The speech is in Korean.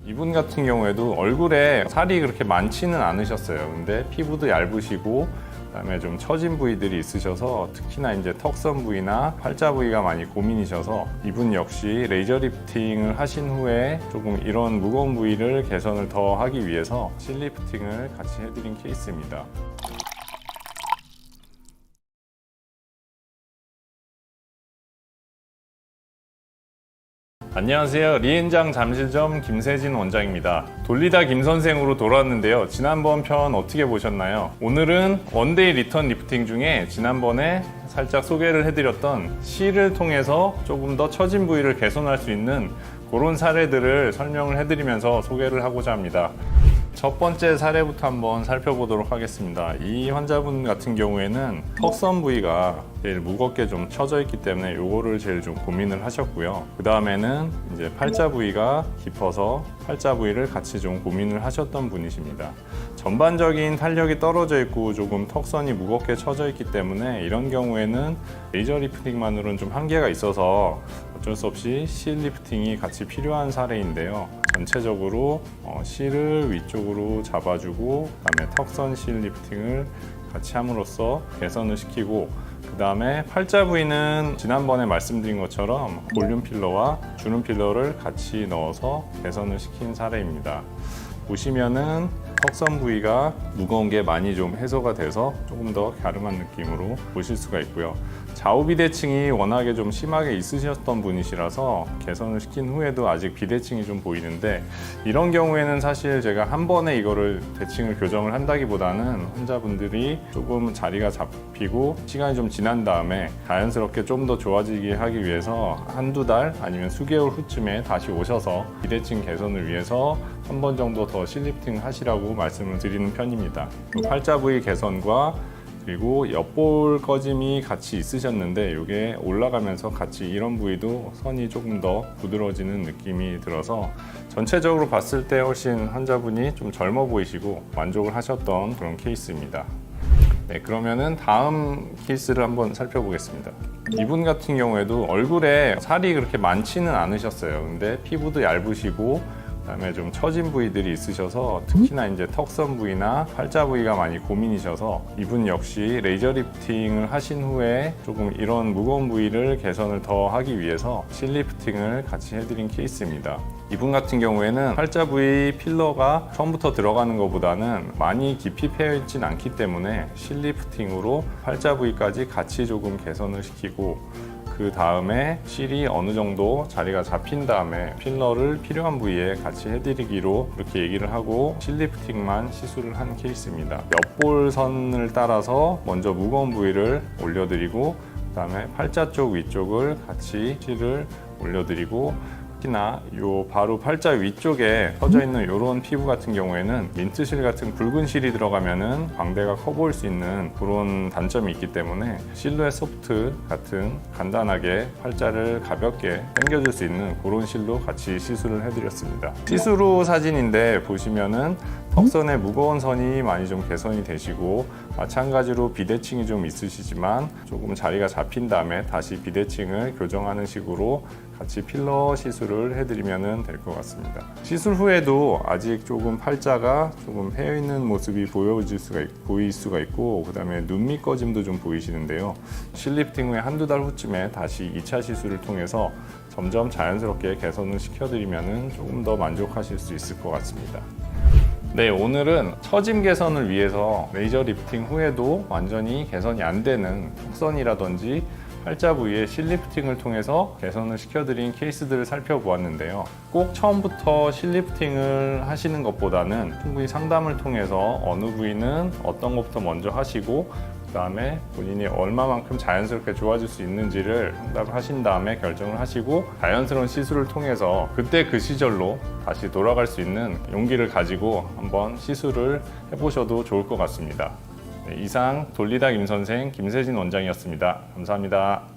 이분 같은 경우에도 얼굴에 살이 그렇게 많지는 않으셨어요. 근데 피부도 얇으시고 그다음에 좀 처진 부위들이 있으셔서 특히나 이제 턱선 부위나 팔자 부위가 많이 고민이셔서 이분 역시 레이저 리프팅을 하신 후에 조금 이런 무거운 부위를 개선을 더 하기 위해서 실 리프팅을 같이 해드린 케이스입니다. 안녕하세요. 리엔장 잠실점 김세진 원장입니다. 돌리다 김 선생으로 돌아왔는데요. 지난번 편 어떻게 보셨나요? 오늘은 원데이 리턴 리프팅 중에 지난번에 살짝 소개를 해드렸던 실을 통해서 조금 더 처진 부위를 개선할 수 있는 그런 사례들을 설명을 해드리면서 소개를 하고자 합니다. 첫 번째 사례부터 한번 살펴보도록 하겠습니다. 이 환자분 같은 경우에는 턱선 부위가 제일 무겁게 좀 처져 있기 때문에 요거를 제일 좀 고민을 하셨고요. 그 다음에는 이제 팔자 부위가 깊어서 팔자 부위를 같이 좀 고민을 하셨던 분이십니다. 전반적인 탄력이 떨어져 있고 조금 턱선이 무겁게 처져 있기 때문에 이런 경우에는 레이저 리프팅만으로는 좀 한계가 있어서 어쩔 수 없이 실 리프팅이 같이 필요한 사례인데요. 전체적으로 실을 위쪽으로 잡아주고 그다음에 턱선 실 리프팅을 같이 함으로써 개선을 시키고 그 다음에 팔자 부위는 지난번에 말씀드린 것처럼 볼륨 필러와 주름 필러를 같이 넣어서 개선을 시킨 사례입니다. 보시면은 턱선 부위가 무거운 게 많이 좀 해소가 돼서 조금 더 갸름한 느낌으로 보실 수가 있고요. 좌우 비대칭이 워낙에 좀 심하게 있으셨던 분이시라서 개선을 시킨 후에도 아직 비대칭이 좀 보이는데 이런 경우에는 사실 제가 한 번에 이거를 대칭을 교정을 한다기보다는 환자분들이 조금 자리가 잡히고 시간이 좀 지난 다음에 자연스럽게 좀 더 좋아지게 하기 위해서 한두 달 아니면 수개월 후쯤에 다시 오셔서 비대칭 개선을 위해서 한 번 정도 더 실리프팅 하시라고 말씀을 드리는 편입니다. 팔자 부위 개선과 그리고 옆볼 꺼짐이 같이 있으셨는데 이게 올라가면서 같이 이런 부위도 선이 조금 더 부드러워지는 느낌이 들어서 전체적으로 봤을 때 훨씬 환자분이 좀 젊어 보이시고 만족을 하셨던 그런 케이스입니다. 네, 그러면은 다음 케이스를 한번 살펴보겠습니다. 이분 같은 경우에도 얼굴에 살이 그렇게 많지는 않으셨어요. 근데 피부도 얇으시고 그다음에 좀 처진 부위들이 있으셔서 특히나 이제 턱선 부위나 팔자 부위가 많이 고민이셔서 이분 역시 레이저 리프팅을 하신 후에 조금 이런 무거운 부위를 개선을 더 하기 위해서 실 리프팅을 같이 해드린 케이스입니다. 이분 같은 경우에는 팔자 부위 필러가 처음부터 들어가는 것보다는 많이 깊이 패여 있진 않기 때문에 실 리프팅으로 팔자 부위까지 같이 조금 개선을 시키고 그 다음에 실이 어느 정도 자리가 잡힌 다음에 필러를 필요한 부위에 같이 해드리기로 이렇게 얘기를 하고 실 리프팅만 시술을 한 케이스입니다. 옆볼 선을 따라서 먼저 무거운 부위를 올려드리고 그 다음에 팔자 쪽 위쪽을 같이 실을 올려드리고 특히나 요 바로 팔자 위쪽에 퍼져 있는 이런 피부 같은 경우에는 민트실 같은 굵은 실이 들어가면은 광대가 커 보일 수 있는 그런 단점이 있기 때문에 실루엣 소프트 같은 간단하게 팔자를 가볍게 당겨줄 수 있는 그런 실로 같이 시술을 해드렸습니다. 시술 후 사진인데 보시면은 턱선에 무거운 선이 많이 좀 개선이 되시고 마찬가지로 비대칭이 좀 있으시지만 조금 자리가 잡힌 다음에 다시 비대칭을 교정하는 식으로 같이 필러 시술을 해드리면 될 것 같습니다. 시술 후에도 아직 조금 팔자가 조금 패여 있는 모습이 보일 수가 있고 그 다음에 눈 밑 꺼짐도 좀 보이시는데요. 실 리프팅 후에 한두 달 후쯤에 다시 2차 시술을 통해서 점점 자연스럽게 개선을 시켜드리면 조금 더 만족하실 수 있을 것 같습니다. 네, 오늘은 처짐 개선을 위해서 레이저 리프팅 후에도 완전히 개선이 안 되는 턱선이라든지 팔자 부위의 실 리프팅을 통해서 개선을 시켜드린 케이스들을 살펴보았는데요. 꼭 처음부터 실 리프팅을 하시는 것보다는 충분히 상담을 통해서 어느 부위는 어떤 것부터 먼저 하시고 그 다음에 본인이 얼마만큼 자연스럽게 좋아질 수 있는지를 상담을 하신 다음에 결정을 하시고 자연스러운 시술을 통해서 그때 그 시절로 다시 돌아갈 수 있는 용기를 가지고 한번 시술을 해보셔도 좋을 것 같습니다. 네, 이상 돌리다 김선생 김세진 원장이었습니다. 감사합니다.